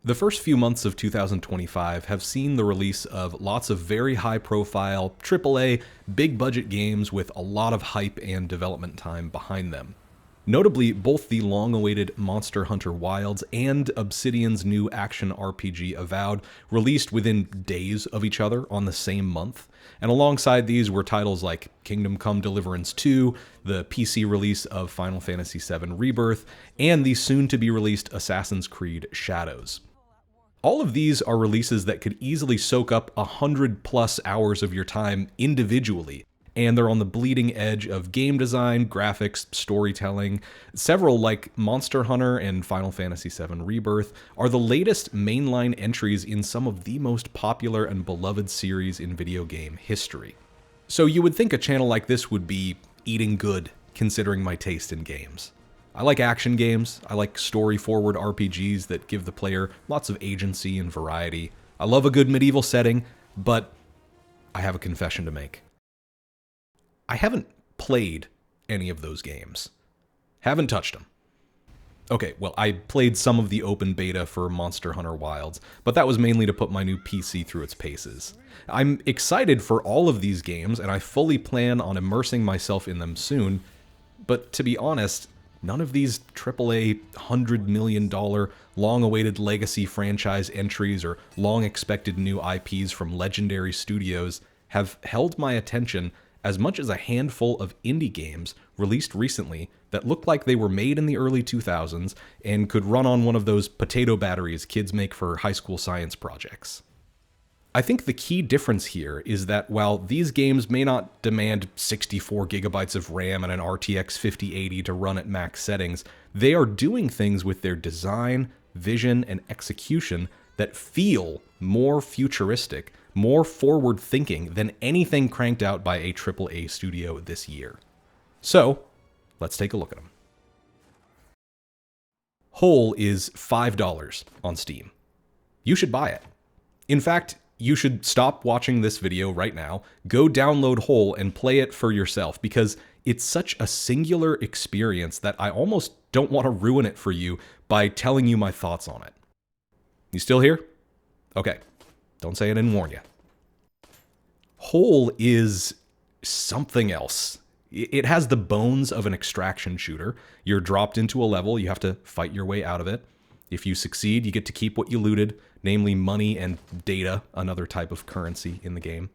The first few months of 2025 have seen the release of lots of very high-profile, AAA, big-budget games with a lot of hype and development time behind them. Notably, both the long-awaited Monster Hunter Wilds and Obsidian's new action RPG Avowed released within days of each other on the same month, and alongside these were titles like Kingdom Come Deliverance 2, the PC release of Final Fantasy VII Rebirth, and the soon-to-be-released Assassin's Creed Shadows. All of these are releases that could easily soak up 100+ hours of your time individually, and they're on the bleeding edge of game design, graphics, storytelling. Several, like Monster Hunter and Final Fantasy VII Rebirth, are the latest mainline entries in some of the most popular and beloved series in video game history. So you would think a channel like this would be eating good, considering my taste in games. I like action games, I like story-forward RPGs that give the player lots of agency and variety. I love a good medieval setting, but I have a confession to make. I haven't played any of those games. Haven't touched them. Okay, well, I played some of the open beta for Monster Hunter Wilds, but that was mainly to put my new PC through its paces. I'm excited for all of these games, and I fully plan on immersing myself in them soon, but to be honest, none of these AAA $100 million long-awaited legacy franchise entries or long-expected new IPs from legendary studios have held my attention as much as a handful of indie games released recently that looked like they were made in the early 2000s and could run on one of those potato batteries kids make for high school science projects. I think the key difference here is that while these games may not demand 64 gigabytes of RAM and an RTX 5080 to run at max settings, they are doing things with their design, vision, and execution that feel more futuristic, more forward-thinking than anything cranked out by a AAA studio this year. So, let's take a look at them. Whole is $5 on Steam. You should buy it. In fact, you should stop watching this video right now, go download Whole and play it for yourself, because it's such a singular experience that I almost don't want to ruin it for you by telling you my thoughts on it. You still here? Okay. Don't say I didn't warn you. Whole is something else. It has the bones of an extraction shooter. You're dropped into a level, you have to fight your way out of it. If you succeed, you get to keep what you looted, namely money and data, another type of currency in the game.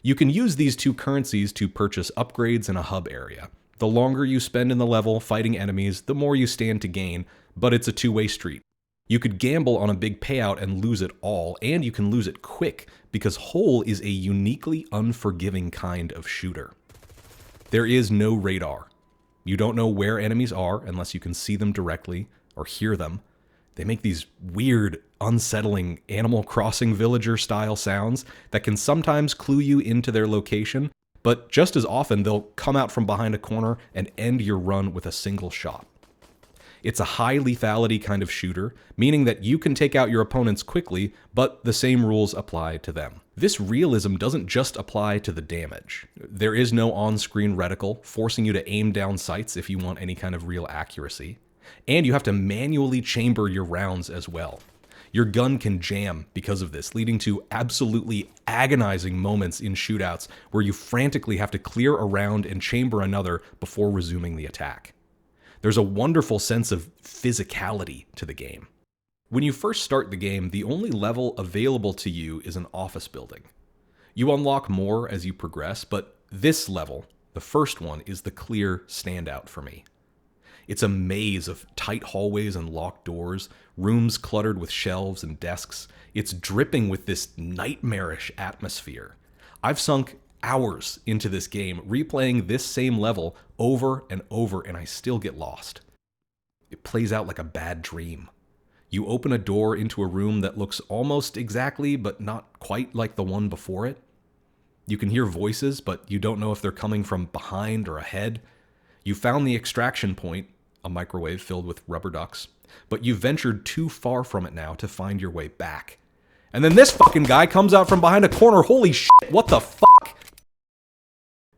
You can use these two currencies to purchase upgrades in a hub area. The longer you spend in the level fighting enemies, the more you stand to gain, but it's a two-way street. You could gamble on a big payout and lose it all, and you can lose it quick, because Whole is a uniquely unforgiving kind of shooter. There is no radar. You don't know where enemies are unless you can see them directly or hear them. They make these weird, unsettling Animal Crossing villager-style sounds that can sometimes clue you into their location, but just as often they'll come out from behind a corner and end your run with a single shot. It's a high lethality kind of shooter, meaning that you can take out your opponents quickly, but the same rules apply to them. This realism doesn't just apply to the damage. There is no on-screen reticle, forcing you to aim down sights if you want any kind of real accuracy. And you have to manually chamber your rounds as well. Your gun can jam because of this, leading to absolutely agonizing moments in shootouts where you frantically have to clear a round and chamber another before resuming the attack. There's a wonderful sense of physicality to the game. When you first start the game, the only level available to you is an office building. You unlock more as you progress, but this level, the first one, is the clear standout for me. It's a maze of tight hallways and locked doors, rooms cluttered with shelves and desks. It's dripping with this nightmarish atmosphere. I've sunk hours into this game, replaying this same level over and over, and I still get lost. It plays out like a bad dream. You open a door into a room that looks almost exactly, but not quite like the one before it. You can hear voices, but you don't know if they're coming from behind or ahead. You found the extraction point, a microwave filled with rubber ducks, but you've ventured too far from it now to find your way back. And then this fucking guy comes out from behind a corner. Holy shit, what the fuck?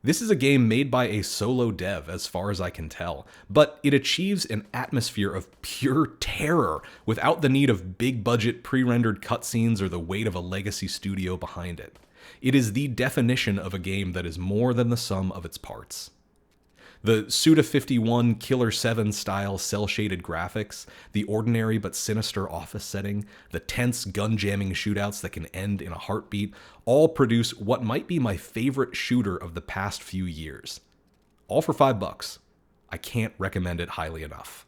This is a game made by a solo dev, as far as I can tell, but it achieves an atmosphere of pure terror without the need of big budget pre-rendered cutscenes or the weight of a legacy studio behind it. It is the definition of a game that is more than the sum of its parts. The Suda51 Killer 7 style cel-shaded graphics, the ordinary but sinister office setting, the tense gun-jamming shootouts that can end in a heartbeat, all produce what might be my favorite shooter of the past few years. All for $5. I can't recommend it highly enough.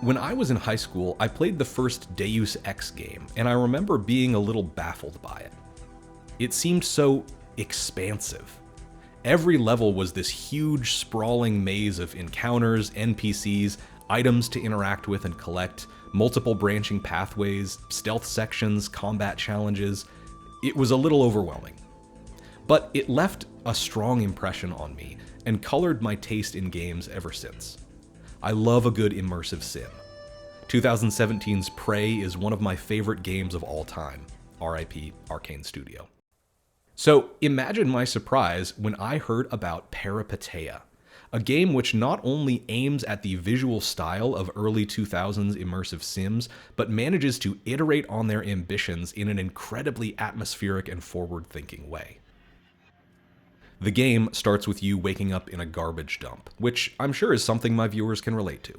When I was in high school, I played the first Deus Ex game, and I remember being a little baffled by it. It seemed so expansive. Every level was this huge, sprawling maze of encounters, NPCs, items to interact with and collect, multiple branching pathways, stealth sections, combat challenges. It was a little overwhelming. But it left a strong impression on me and colored my taste in games ever since. I love a good immersive sim. 2017's Prey is one of my favorite games of all time. RIP Arcane Studio. So imagine my surprise when I heard about Parapa, a game which not only aims at the visual style of early 2000s immersive sims, but manages to iterate on their ambitions in an incredibly atmospheric and forward-thinking way. The game starts with you waking up in a garbage dump, which I'm sure is something my viewers can relate to.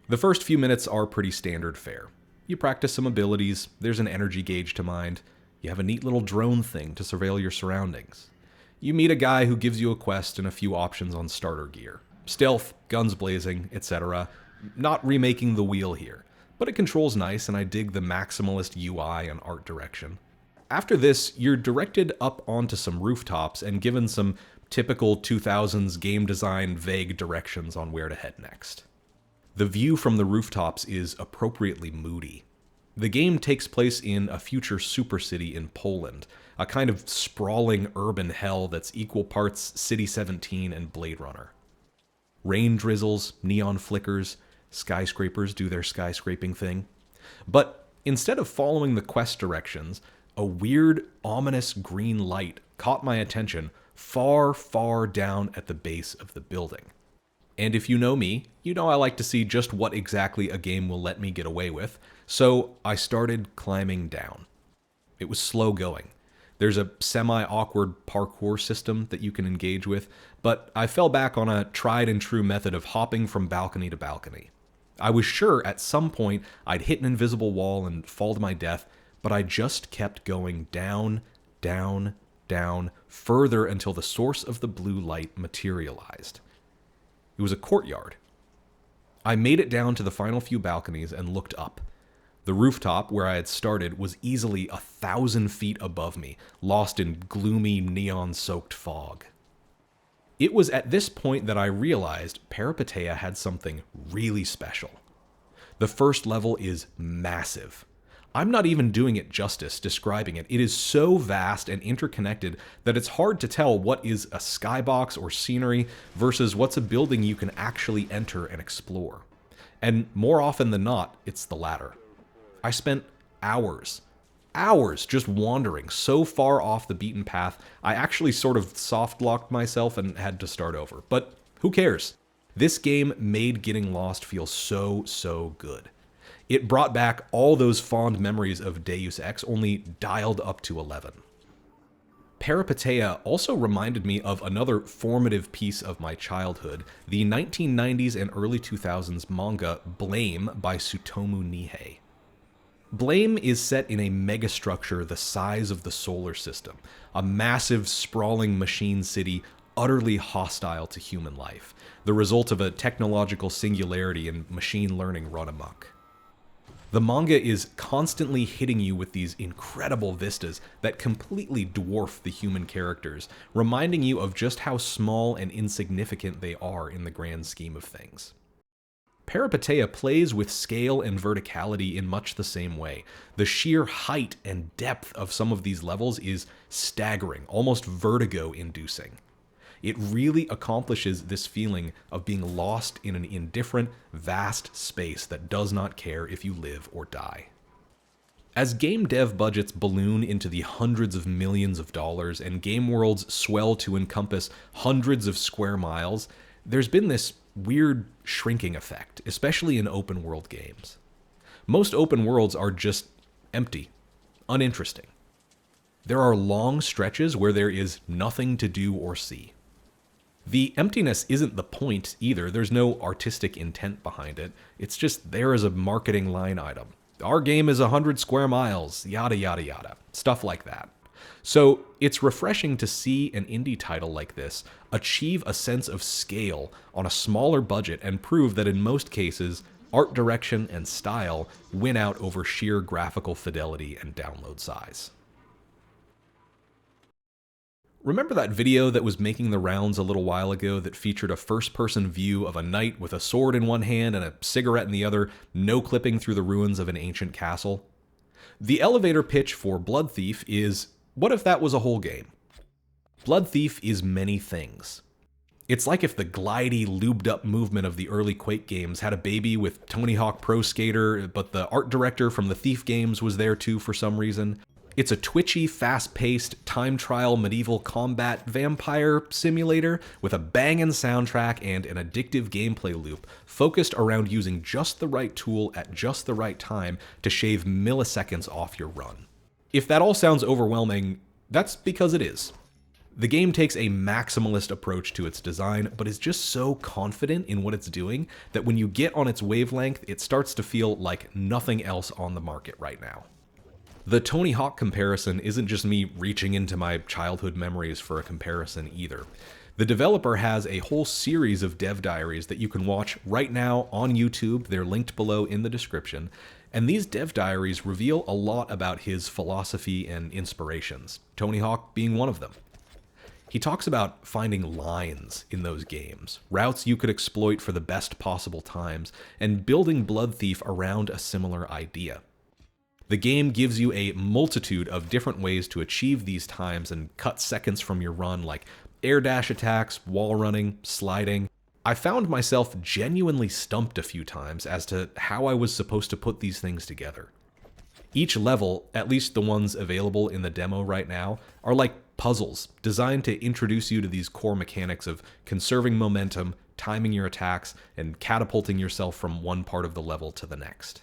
The first few minutes are pretty standard fare. You practice some abilities, there's an energy gauge to mind, you have a neat little drone thing to surveil your surroundings. You meet a guy who gives you a quest and a few options on starter gear. Stealth, guns blazing, etc. Not remaking the wheel here, but it controls nice and I dig the maximalist UI and art direction. After this, you're directed up onto some rooftops and given some typical 2000s game design vague directions on where to head next. The view from the rooftops is appropriately moody. The game takes place in a future super city in Poland, a kind of sprawling urban hell that's equal parts City 17 and Blade Runner. Rain drizzles, neon flickers, skyscrapers do their skyscraping thing. But instead of following the quest directions, a weird, ominous green light caught my attention far, far down at the base of the building. And if you know me, you know I like to see just what exactly a game will let me get away with, so I started climbing down. It was slow going. There's a semi-awkward parkour system that you can engage with, but I fell back on a tried and true method of hopping from balcony to balcony. I was sure at some point I'd hit an invisible wall and fall to my death, but I just kept going down, down, down, further until the source of the blue light materialized. It was a courtyard. I made it down to the final few balconies and looked up. The rooftop where I had started was easily 1,000 feet above me, lost in gloomy, neon-soaked fog. It was at this point that I realized Parapa had something really special. The first level is massive. I'm not even doing it justice describing it. It is so vast and interconnected that it's hard to tell what is a skybox or scenery versus what's a building you can actually enter and explore. And more often than not, it's the latter. I spent hours just wandering so far off the beaten path, I actually sort of soft-locked myself and had to start over. But who cares? This game made getting lost feel so good. It brought back all those fond memories of Deus Ex, only dialed up to 11. Parapa also reminded me of another formative piece of my childhood, the 1990s and early 2000s manga Blame by Tsutomu Nihei. Blame is set in a megastructure the size of the solar system, a massive, sprawling machine city utterly hostile to human life, the result of a technological singularity and machine learning run amok. The manga is constantly hitting you with these incredible vistas that completely dwarf the human characters, reminding you of just how small and insignificant they are in the grand scheme of things. Parapa plays with scale and verticality in much the same way. The sheer height and depth of some of these levels is staggering, almost vertigo-inducing. It really accomplishes this feeling of being lost in an indifferent, vast space that does not care if you live or die. As game dev budgets balloon into the hundreds of millions of dollars and game worlds swell to encompass hundreds of square miles, there's been this weird shrinking effect, especially in open world games. Most open worlds are just empty, uninteresting. There are long stretches where there is nothing to do or see. The emptiness isn't the point either. There's no artistic intent behind it. It's just there as a marketing line item. Our game is 100 square miles, yada yada yada. Stuff like that. So it's refreshing to see an indie title like this achieve a sense of scale on a smaller budget and prove that in most cases, art direction and style win out over sheer graphical fidelity and download size. Remember that video that was making the rounds a little while ago that featured a first-person view of a knight with a sword in one hand and a cigarette in the other, no-clipping through the ruins of an ancient castle? The elevator pitch for Blood Thief is, what if that was a whole game? Blood Thief is many things. It's like if the glidey, lubed-up movement of the early Quake games had a baby with Tony Hawk Pro Skater, but the art director from the Thief games was there too for some reason. It's a twitchy, fast-paced, time trial medieval combat vampire simulator with a bangin' soundtrack and an addictive gameplay loop focused around using just the right tool at just the right time to shave milliseconds off your run. If that all sounds overwhelming, that's because it is. The game takes a maximalist approach to its design, but is just so confident in what it's doing that when you get on its wavelength, it starts to feel like nothing else on the market right now. The Tony Hawk comparison isn't just me reaching into my childhood memories for a comparison either. The developer has a whole series of dev diaries that you can watch right now on YouTube. They're linked below in the description. And these dev diaries reveal a lot about his philosophy and inspirations, Tony Hawk being one of them. He talks about finding lines in those games, routes you could exploit for the best possible times, and building Blood Thief around a similar idea. The game gives you a multitude of different ways to achieve these times and cut seconds from your run, like air dash attacks, wall running, sliding. I found myself genuinely stumped a few times as to how I was supposed to put these things together. Each level, at least the ones available in the demo right now, are like puzzles designed to introduce you to these core mechanics of conserving momentum, timing your attacks, and catapulting yourself from one part of the level to the next.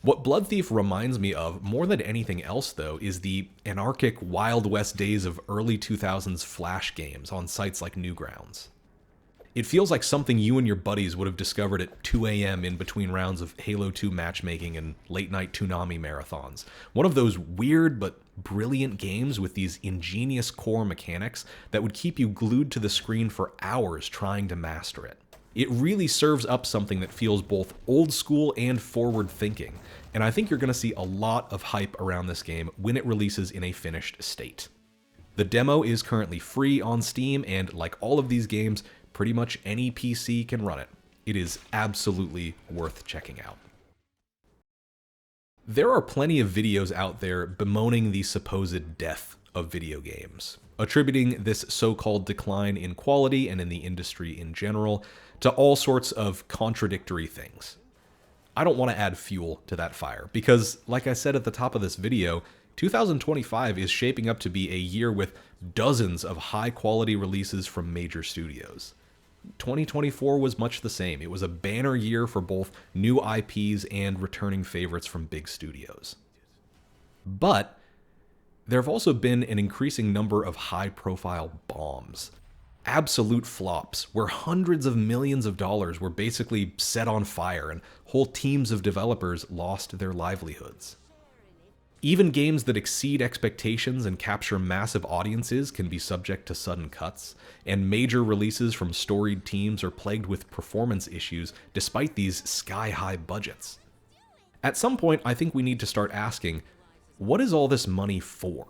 What Blood Thief reminds me of more than anything else, though, is the anarchic Wild West days of early 2000s Flash games on sites like Newgrounds. It feels like something you and your buddies would have discovered at 2 a.m. in between rounds of Halo 2 matchmaking and late-night Toonami marathons. One of those weird but brilliant games with these ingenious core mechanics that would keep you glued to the screen for hours trying to master it. It really serves up something that feels both old school and forward thinking, and I think you're going to see a lot of hype around this game when it releases in a finished state. The demo is currently free on Steam, and like all of these games, pretty much any PC can run it. It is absolutely worth checking out. There are plenty of videos out there bemoaning the supposed death of video games, attributing this so-called decline in quality and in the industry in general to all sorts of contradictory things. I don't want to add fuel to that fire because, like I said at the top of this video, 2025 is shaping up to be a year with dozens of high-quality releases from major studios. 2024 was much the same. It was a banner year for both new IPs and returning favorites from big studios. But there have also been an increasing number of high-profile bombs. Absolute flops, where hundreds of millions of dollars were basically set on fire and whole teams of developers lost their livelihoods. Even games that exceed expectations and capture massive audiences can be subject to sudden cuts, and major releases from storied teams are plagued with performance issues despite these sky-high budgets. At some point, I think we need to start asking, what is all this money for?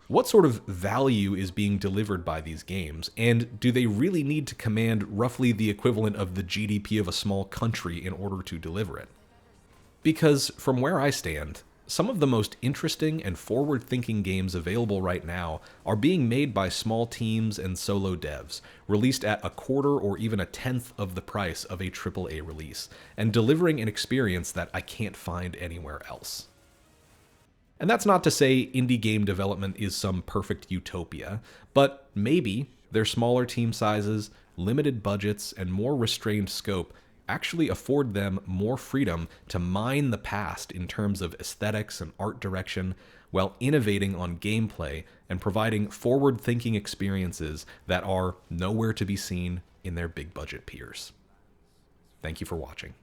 What sort of value is being delivered by these games, and do they really need to command roughly the equivalent of the GDP of a small country in order to deliver it? Because from where I stand, some of the most interesting and forward-thinking games available right now are being made by small teams and solo devs, released at a quarter or even a tenth of the price of a AAA release, and delivering an experience that I can't find anywhere else. And that's not to say indie game development is some perfect utopia, but maybe their smaller team sizes, limited budgets, and more restrained scope actually afford them more freedom to mine the past in terms of aesthetics and art direction while innovating on gameplay and providing forward-thinking experiences that are nowhere to be seen in their big budget peers. Thank you for watching.